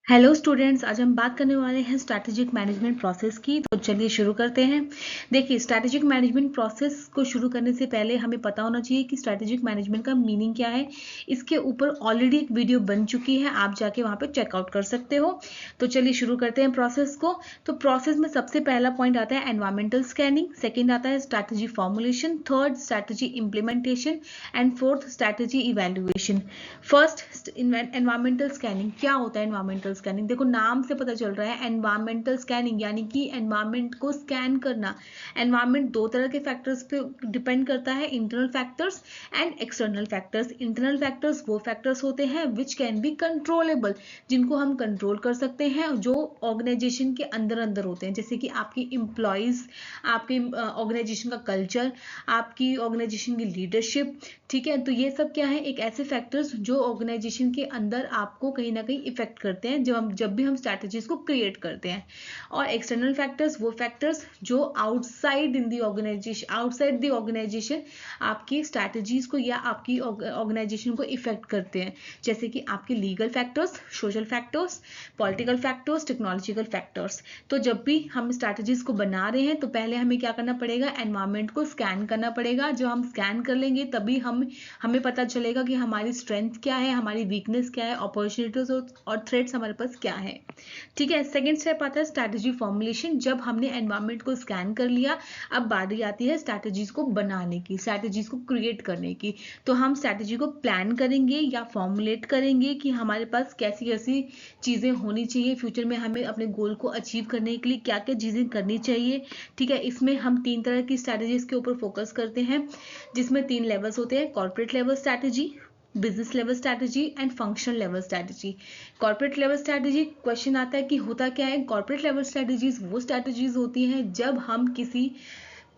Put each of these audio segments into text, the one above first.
Hello students, आज हम बात करने वाले हैं स्ट्रैटेजिक मैनेजमेंट प्रोसेस की। तो चलिए शुरू करते हैं। देखिए, स्ट्रैटेजिक मैनेजमेंट प्रोसेस को शुरू करने से पहले हमें पता होना चाहिए कि स्ट्रैटेजिक मैनेजमेंट का मीनिंग क्या है। इसके ऊपर ऑलरेडी एक वीडियो बन चुकी है, आप जाके वहाँ पे चेकआउट कर सकते हो। तो चलिए शुरू करते हैं प्रोसेस को। तो प्रोसेस में सबसे पहला पॉइंट आता है एनवायरमेंटल स्कैनिंग, सेकेंड आता है strategy formulation, third strategy implementation and fourth strategy evaluation. First, environmental scanning. क्या होता है एनवायरमेंटल स्कैनिंग? देखो, नाम से पता चल रहा है एनवायरमेंटल स्कैनिंग यानी कि एनवायरमेंट को स्कैन करना। एनवायरमेंट दो तरह के फैक्टर्स पे डिपेंड करता है, internal factors and external factors. Internal factors वो फैक्टर्स होते हैं विच कैन बी कंट्रोलेबल, जिनको हम कंट्रोल कर सकते हैं, जो ऑर्गेनाइजेशन के अंदर अंदर होते हैं, जैसे कि आपकी एम्प्लॉयज, आपके ऑर्गेनाइजेशन का कल्चर, आपकी ऑर्गेनाइजेशन की लीडरशिप। ठीक है, तो ये सब क्या है, एक ऐसे फैक्टर्स जो ऑर्गेनाइजेशन के अंदर आपको कहीं ना कहीं इफेक्ट करते हैं जब भी हम स्ट्रैटेजीज को क्रिएट करते हैं। और एक्सटर्नल फैक्टर्स वो फैक्टर्स जो outside in the organization, outside the organization आपकी स्ट्रैटेजीज को या आपकी ऑर्गेनाइजेशन को इफेक्ट करते हैं, जैसे कि आपके legal factors, social factors, political factors, technological factors. तो जब भी हम स्ट्रैटेजीज को बना रहे हैं तो पहले हमें क्या करना पड़ेगा, एनवायरमेंट को स्कैन करना पड़ेगा। जब हम स्कैन कर लेंगे तभी हमें पता चलेगा कि हमारी स्ट्रेंथ क्या है, हमारी वीकनेस क्या है, अपॉर्चुनिटीज और थ्रेट्स हमारे पास क्या है। ठीक है, सेकंड स्टेप आता है स्ट्रैटेजी फॉर्मुलेशन। जब हमने एनवायरमेंट को स्कैन कर लिया, अब बारी आती है स्ट्रैटेजीज को बनाने की, स्ट्रैटेजीज को क्रिएट करने की। तो हम स्ट्रैटेजी को प्लान करेंगे या फॉर्मुलेट करेंगे कि हमारे पास कैसी कैसी चीजें होनी चाहिए, फ्यूचर में हमें अपने गोल को अचीव करने के लिए क्या क्या चीजें करनी चाहिए। ठीक है, इसमें हम 3 तरह की स्ट्रैटेजीज के ऊपर फोकस करते हैं, जिसमें 3 लेवल्स होते हैं, corporate level strategy, business level strategy and functional level strategy. Corporate level strategy, question आता है कि होता क्या है। कॉर्पोरेट लेवल स्ट्रैटेजीज वो स्ट्रैटेजीज होती हैं जब हम किसी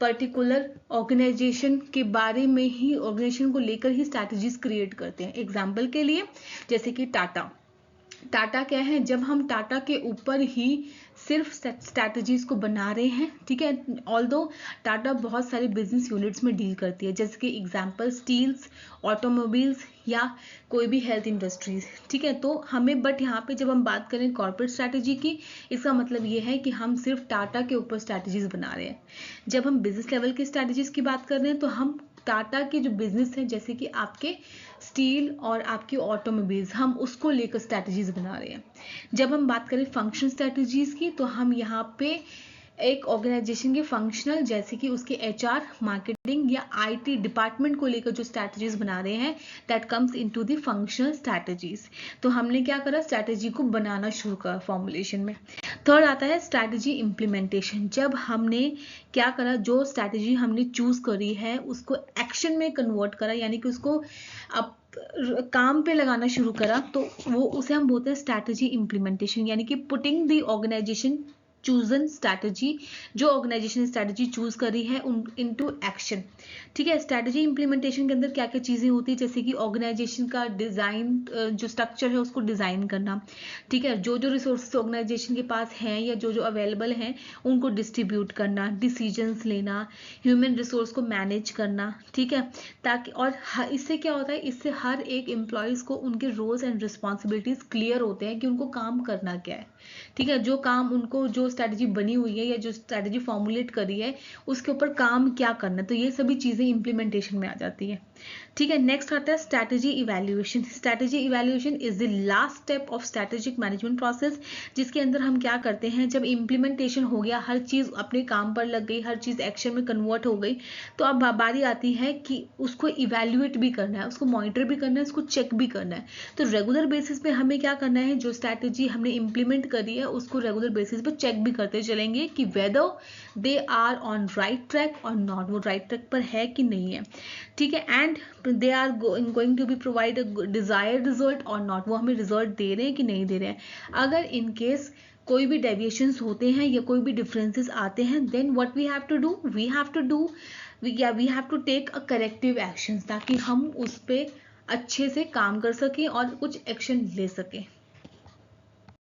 पर्टिकुलर ऑर्गेनाइजेशन के बारे में ही, ऑर्गेनाइजेशन को लेकर ही स्ट्रैटेजीज क्रिएट करते हैं। एग्जाम्पल के लिए जैसे कि टाटा क्या है, जब हम टाटा के ऊपर ही सिर्फ स्ट्रैटेजीज को बना रहे हैं। ठीक है, ऑल्दो टाटा बहुत सारे बिजनेस यूनिट्स में डील करती है, जैसे कि एग्जांपल स्टील्स, ऑटोमोबाइल्स या कोई भी हेल्थ इंडस्ट्रीज। ठीक है, तो हमें बट यहाँ पे जब हम बात करें कॉर्पोरेट स्ट्रैटेजी की, इसका मतलब ये है कि हम सिर्फ टाटा के ऊपर स्ट्रैटेजीज बना रहे हैं। जब हम बिजनेस लेवल की स्ट्रैटेजीज की बात कर रहे हैं तो हम टाटा के जो बिजनेस है, जैसे कि आपके स्टील और आपकी ऑटोमोबाइल्स, हम उसको लेकर स्ट्रैटेजीज बना रहे हैं। जब हम बात करें फंक्शन स्ट्रैटेजीज की, तो हम यहाँ पे एक ऑर्गेनाइजेशन के फंक्शनल, जैसे कि उसके एचआर, मार्केटिंग या आईटी डिपार्टमेंट को लेकर जो स्ट्रैटेजीज बना रहे हैं, that comes into the functional strategies. तो हमने क्या करा, स्ट्रैटेजी को बनाना शुरू करा फॉर्मुलेशन में। थर्ड आता है स्ट्रैटेजी इम्प्लीमेंटेशन। जब हमने क्या करा, जो स्ट्रैटेजी हमने चूज करी है उसको एक्शन में कन्वर्ट करा, यानी कि उसको अब काम पे लगाना शुरू करा, तो वो उसे हम बोलते हैं स्ट्रैटेजी इम्प्लीमेंटेशन, यानी कि putting the organization chosen strategy, जो ऑर्गेनाइजेशन ने स्ट्रैटेजी चूज करी है इनटू एक्शन। ठीक है, स्ट्रैटेजी इंप्लीमेंटेशन के अंदर क्या क्या चीजें होती है, जैसे कि ऑर्गेनाइजेशन का डिजाइन, जो स्ट्रक्चर है उसको डिजाइन करना। ठीक है, जो जो रिसोर्सेज ऑर्गेनाइजेशन के पास हैं या जो जो अवेलेबल हैं उनको डिस्ट्रीब्यूट करना, डिसीजंस लेना, ह्यूमन रिसोर्स को मैनेज करना। ठीक है, ताकि और इससे क्या होता है, इससे हर एक एम्प्लॉयज को उनके रोल्स एंड रिस्पॉन्सिबिलिटीज क्लियर होते हैं कि उनको काम करना क्या है। ठीक है, जो काम उनको, जो स्ट्रैटेजी बनी हुई है या जो स्ट्रैटेजी फॉर्मुलेट करी है उसके ऊपर काम क्या करना है, तो ये सभी चीजें इंप्लीमेंटेशन में आ जाती है। ठीक है, नेक्स्ट आता है strategy evaluation. Strategy evaluation is the last step of strategic management process, जिसके अंदर हम क्या करते हैं, जब इंप्लीमेंटेशन हो गया, हर चीज अपने काम पर लग गई, हर चीज एक्शन में कन्वर्ट हो गई, तो अब बारी आती है कि उसको इवैल्यूएट भी करना है, उसको मॉनिटर भी करना है, उसको चेक भी करना है। तो रेगुलर बेसिस पे हमें क्या करना है, जो स्ट्रैटेजी हमने इंप्लीमेंट करी है उसको रेगुलर बेसिस पे चेक भी करते चलेंगे कि whether they are on right track और नॉट, वो राइट ट्रैक पर है कि नहीं है। ठीक है, and they are going to be provide desired result और नॉट, वो हमें रिजल्ट दे रहे हैं कि नहीं दे रहे हैं। अगर इन केस कोई भी डेविएशंस होते हैं या कोई भी डिफरेंसेस आते हैं, then what we have to do, we have to take a corrective action, ताकि हम उस पर अच्छे से काम कर सकें और कुछ एक्शन ले सकें।